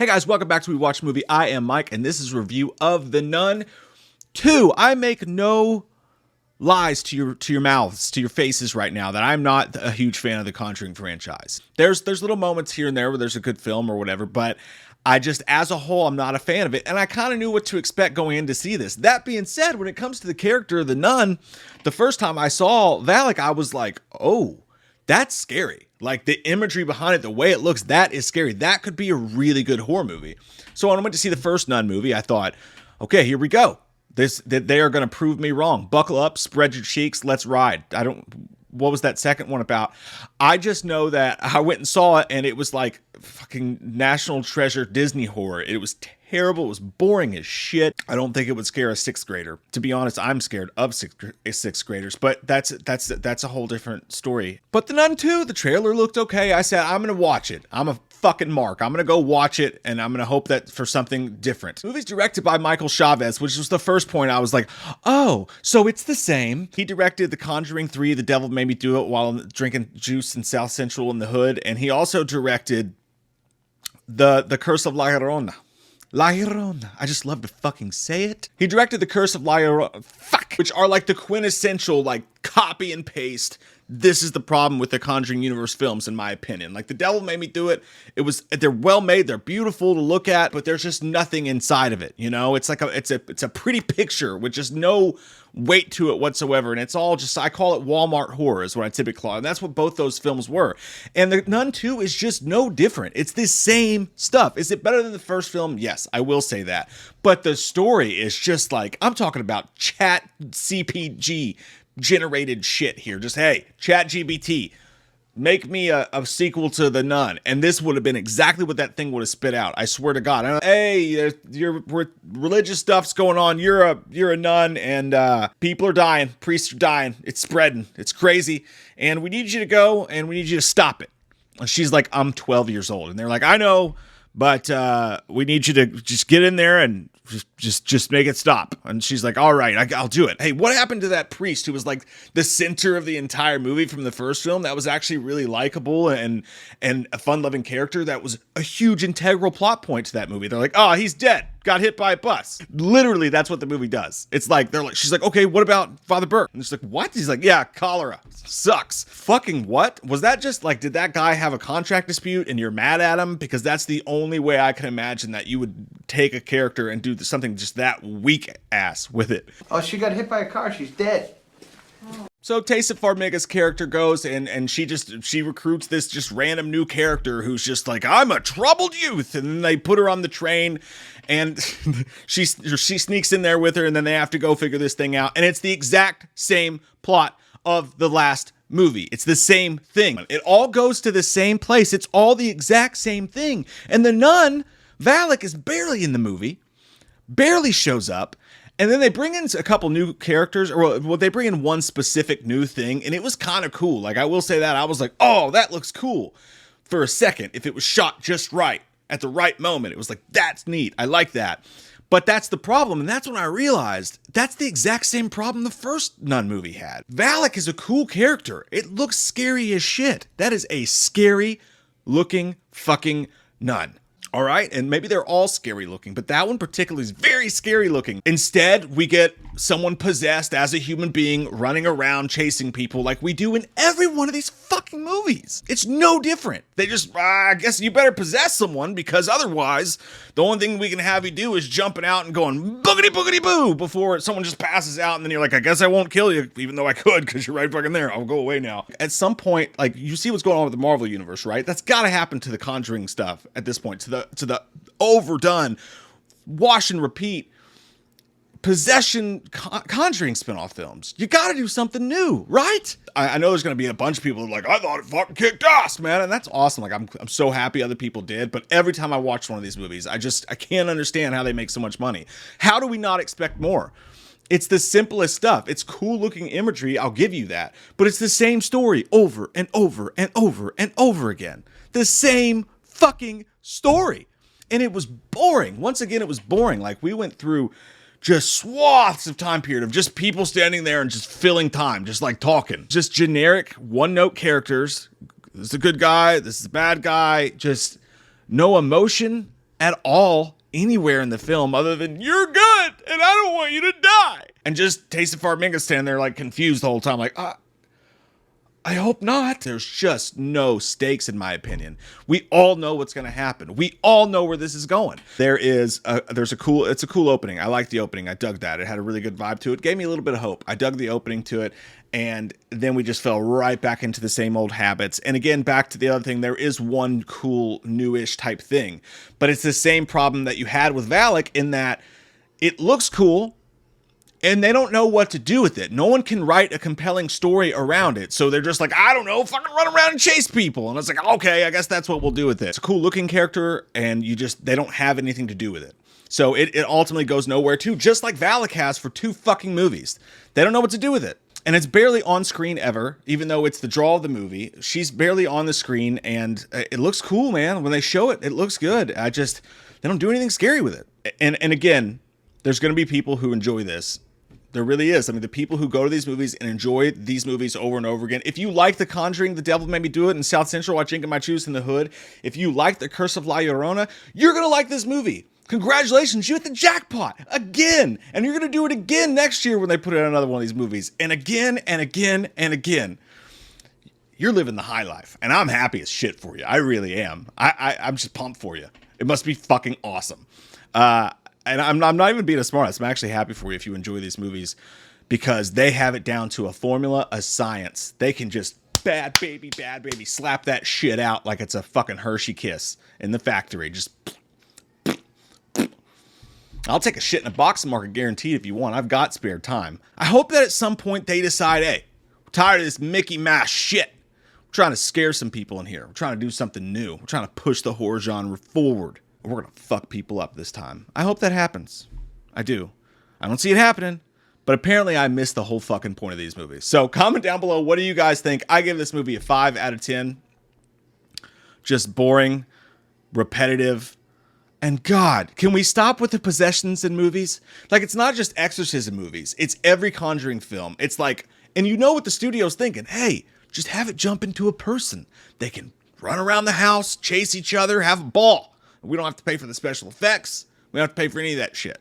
Hey guys, welcome back to We Watch Movie. I am Mike, and this is a review of The Nun 2. I make no lies to your mouths, to your faces right now, that I'm not a huge fan of the Conjuring franchise. There's little moments here and there where there's a good film or whatever, but I just, as a whole, I'm not a fan of it, and I kind of knew what to expect going in to see this. That being said, when it comes to the character of the nun, the first time I saw Valak, I was like, oh, that's scary. Like, the imagery behind it, the way it looks, that is scary. That could be a really good horror movie. So when I went to see the first Nun movie, I thought, okay, here we go. They are going to prove me wrong. Buckle up, spread your cheeks, let's ride. What was that second one about? I just know that I went and saw it, and it was like fucking National Treasure Disney horror. It was terrible. It was boring as shit. I don't think it would scare a sixth grader. To be honest, I'm scared of sixth graders, but that's a whole different story. But The Nun 2, the trailer looked okay. I said, I'm going to watch it. I'm a fucking mark. I'm going to go watch it, and I'm going to hope that for something different. The movie's directed by Michael Chavez, which was the first point I was like, oh, so it's the same. He directed The Conjuring 3, The Devil Made Me Do It, while drinking juice in South Central in the hood, and he also directed The Curse of La Llorona. La Llorona. I just love to fucking say it. He directed The Curse of La Llorona, which are like the quintessential, like, copy and paste. This is the problem with the Conjuring universe films, in my opinion. Like, The Devil Made Me Do It. They're well made, they're beautiful to look at, but there's just nothing inside of it. You know, it's like it's a pretty picture with just no weight to it whatsoever, and it's all just, I call it Walmart horror is what I typically call it, and that's what both those films were. And The Nun 2 is just no different. It's the same stuff. Is it better than the first film? Yes, I will say that. But the story is just like, I'm talking about chat CPG generated shit here. Just, hey, chat GBT, make me a sequel to The Nun, and this would have been exactly what that thing would have spit out. I swear to God. Hey, your religious stuff's going on. You're a nun, and people are dying. Priests are dying. It's spreading. It's crazy, and we need you to go, and we need you to stop it. And she's like, I'm 12 years old, and they're like, I know, but we need you to just get in there and just make it stop. And she's like, all right, I'll do it. Hey, what happened to that priest who was like the center of the entire movie from the first film? That was actually really likable and a fun-loving character. That was a huge integral plot point to that movie. They're like, oh, he's dead. Got hit by a bus. Literally, that's what the movie does. It's like, she's like, okay, what about Father Burke? And she's like, what? He's like, yeah, cholera. Sucks. Fucking what? Was that just like, did that guy have a contract dispute and you're mad at him? Because that's the only way I can imagine that you would take a character and do something just that weak ass with it. Oh, she got hit by a car. She's dead. So Taysa Farmiga's character goes and she recruits this just random new character who's just like, I'm a troubled youth, and then they put her on the train, and she sneaks in there with her, and then they have to go figure this thing out, and it's the exact same plot of the last movie. It's the same thing. It all goes to the same place. It's all the exact same thing. And the nun, Valak, is barely in the movie, barely shows up. And then they bring in a couple new characters, or well, they bring in one specific new thing, and it was kind of cool. Like, I will say that. I was like, oh, that looks cool for a second. If it was shot just right, at the right moment, it was like, that's neat. I like that. But that's the problem, and that's when I realized that's the exact same problem the first Nun movie had. Valak is a cool character. It looks scary as shit. That is a scary-looking fucking nun. All right, and maybe they're all scary looking, but that one particularly is very scary looking. Instead, we get someone possessed as a human being running around chasing people like we do in every one of these fucking movies. It's no different. They just, I guess you better possess someone, because otherwise, the only thing we can have you do is jumping out and going boogity boogity boo before someone just passes out, and then you're like, I guess I won't kill you, even though I could, because you're right fucking there. I'll go away now. At some point, like, you see what's going on with the Marvel universe, right? That's got to happen to the Conjuring stuff at this point, to the overdone, wash and repeat possession Conjuring spinoff films. You got to do something new, right? I know there's going to be a bunch of people like, I thought it fucking kicked ass, man, and that's awesome. Like, I'm so happy other people did, but every time I watch one of these movies, I can't understand how they make so much money. How do we not expect more? It's the simplest stuff. It's cool looking imagery, I'll give you that, but it's the same story over and over and over and over again. The same fucking story. And it was boring. Once again, it was boring. Like, we went through just swaths of time period of just people standing there and just filling time, just like talking. Just generic one-note characters. This is a good guy. This is a bad guy. Just no emotion at all anywhere in the film other than "you're good and I don't want you to die." And just Taysen Farmiga standing there like confused the whole time, like, I hope not. There's just no stakes, in my opinion. We all know what's going to happen. We all know where this is going. It's a cool opening. I like the opening. I dug that. It had a really good vibe to it. Gave me a little bit of hope. I dug the opening to it. And then we just fell right back into the same old habits. And again, back to the other thing, there is one cool newish type thing, but it's the same problem that you had with Valak in that it looks cool, and they don't know what to do with it. No one can write a compelling story around it. So they're just like, I don't know, fucking run around and chase people. And it's like, okay, I guess that's what we'll do with it. It's a cool looking character, and they don't have anything to do with it. So it ultimately goes nowhere too, just like Valak has for 2 fucking movies. They don't know what to do with it. And it's barely on screen ever, even though it's the draw of the movie. She's barely on the screen, and it looks cool, man. When they show it, it looks good. They don't do anything scary with it. And again, there's going to be people who enjoy this. There really is. I mean, the people who go to these movies and enjoy these movies over and over again. If you like The Conjuring, The Devil Made Me Do It, and South Central, Watching My Choose in the Hood, if you like The Curse of La Llorona, you're going to like this movie. Congratulations, you hit the jackpot again. And you're going to do it again next year when they put out another one of these movies. And again, and again, and again. You're living the high life. And I'm happy as shit for you. I really am. I'm just pumped for you. It must be fucking awesome. And I'm not even being a smartass. I'm actually happy for you if you enjoy these movies, because they have it down to a formula, a science. They can just bad baby, slap that shit out like it's a fucking Hershey Kiss in the factory. Just, I'll take a shit in a boxing market guaranteed if you want. I've got spare time. I hope that at some point they decide, hey, we're tired of this Mickey Mouse shit. We're trying to scare some people in here. We're trying to do something new. We're trying to push the horror genre forward. We're going to fuck people up this time. I hope that happens. I do. I don't see it happening, but apparently I missed the whole fucking point of these movies. So comment down below, what do you guys think? I give this movie a 5 out of 10. Just boring, repetitive, and God, can we stop with the possessions in movies? Like, it's not just exorcism movies. It's every Conjuring film. It's like, and you know what the studio's thinking. Hey, just have it jump into a person. They can run around the house, chase each other, have a ball. We don't have to pay for the special effects. We don't have to pay for any of that shit.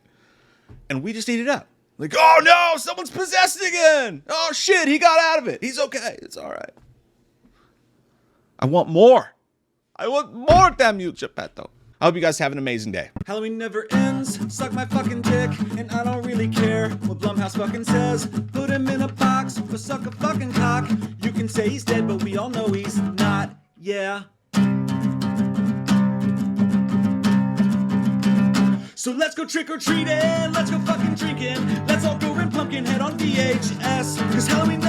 And we just eat it up. Like, oh no, someone's possessed again. Oh shit, he got out of it. He's okay. It's all right. I want more. I want more, damn you, Geppetto. I hope you guys have an amazing day. Halloween never ends. Suck my fucking dick. And I don't really care what Blumhouse fucking says. Put him in a box or suck a fucking cock. You can say he's dead, but we all know he's not. Yeah. So let's go trick-or-treating, let's go fucking drinking, let's all go rent Pumpkinhead on VHS, cause Halloween